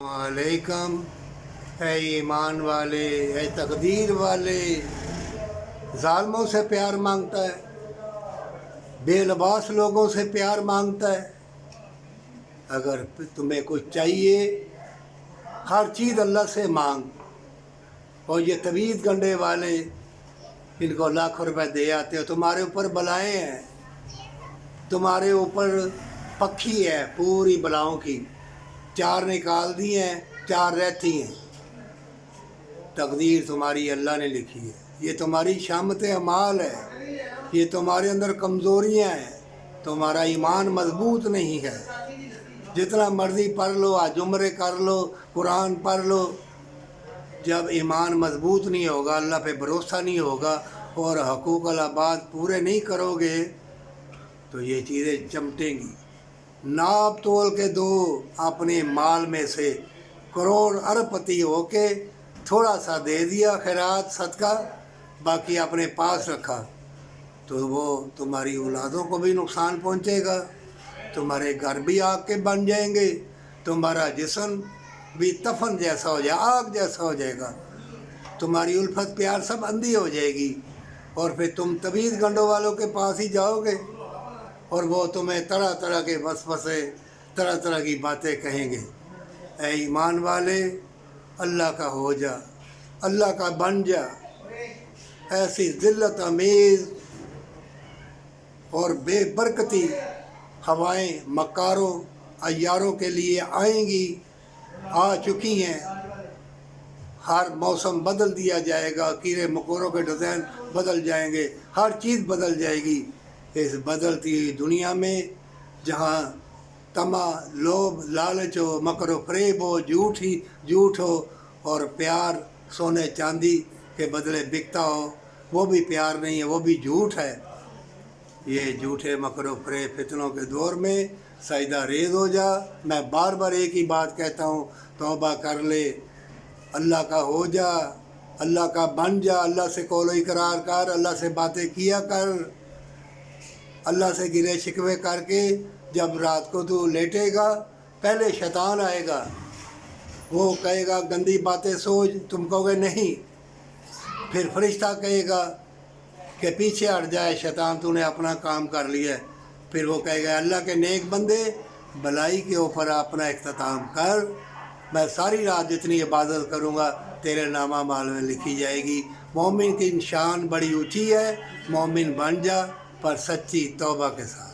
वालेकुम। है ईमान वाले, है तकदीर वाले, जालिमों से प्यार मांगता है, बेलबास लोगों से प्यार मांगता है। अगर तुम्हें कुछ चाहिए, हर चीज़ अल्लाह से मांग। और ये तवीज़ गंडे वाले, इनको लाखों रुपए दे आते हो, तुम्हारे ऊपर बलाएं हैं, तुम्हारे ऊपर पक्षी है पूरी बलाओं की। 4 निकाल दी हैं, 4 रहती हैं। तकदीर तुम्हारी अल्लाह ने लिखी है। ये तुम्हारी शामत अमाल है, ये तुम्हारे अंदर कमज़ोरियाँ हैं, तुम्हारा ईमान मजबूत नहीं है। जितना मर्ज़ी पढ़ लो, आज उम्रे कर लो, कुरान पढ़ लो, जब ईमान मजबूत नहीं होगा, अल्लाह पे भरोसा नहीं होगा और हकूक़ अल-इबाद पूरे नहीं करोगे तो ये चीज़ें चमटेंगी। नाप तोल के दो अपने माल में से, करोड़ अरबपति होके थोड़ा सा दे दिया खैरात सदका, बाकी अपने पास रखा, तो वो तुम्हारी औलादों को भी नुकसान पहुँचेगा, तुम्हारे घर भी आग के बन जाएंगे, तुम्हारा जिस्म भी तफन जैसा हो जाए, आग जैसा हो जाएगा, तुम्हारी उल्फत प्यार सब अंधी हो जाएगी। और फिर तुम तवीज़ गंडों वालों के पास ही जाओगे और वो तुम्हें तरह तरह के वसवसे, तरह तरह की बातें कहेंगे। ऐ ईमान वाले, अल्लाह का हो जा, अल्लाह का बन जा। ऐसी ज़िल्लत अमीज़ और बेबरकती हवाएं मकारों अय्यारों के लिए आएंगी, आ चुकी हैं। हर मौसम बदल दिया जाएगा, कीड़े मकोड़ों के डिज़ाइन बदल जाएंगे, हर चीज़ बदल जाएगी। इस बदलती हुई दुनिया में जहाँ तमा, लोभ, लालच हो, मकर फरेब हो, झूठ हो और प्यार सोने चांदी के बदले बिकता हो, वो भी प्यार नहीं है, वो भी झूठ है। ये झूठे मकर फरेब फितनों के दौर में सजदा रेज़ हो जा। मैं बार बार एक ही बात कहता हूँ, तौबा कर ले, अल्लाह का हो जा, अल्लाह का बन जा, अल्लाह से कौलो इकरार कर, अल्लाह से बातें किया कर। अल्लाह से गिले शिकवे करके जब रात को तू लेटेगा, पहले शैतान आएगा, वो कहेगा गंदी बातें सोच, तुम कहोगे नहीं। फिर फरिश्ता कहेगा कि पीछे हट जाए शैतान, तूने अपना काम कर लिया। फिर वो कहेगा अल्लाह के नेक बंदे, भलाई के ऊपर अपना इख्तिताम कर, मैं सारी रात जितनी इबादत करूँगा तेरे नामा माल में लिखी जाएगी। मोमिन की शान बड़ी ऊंची है, मोमिन बन जा पर सच्ची तौबा के साथ।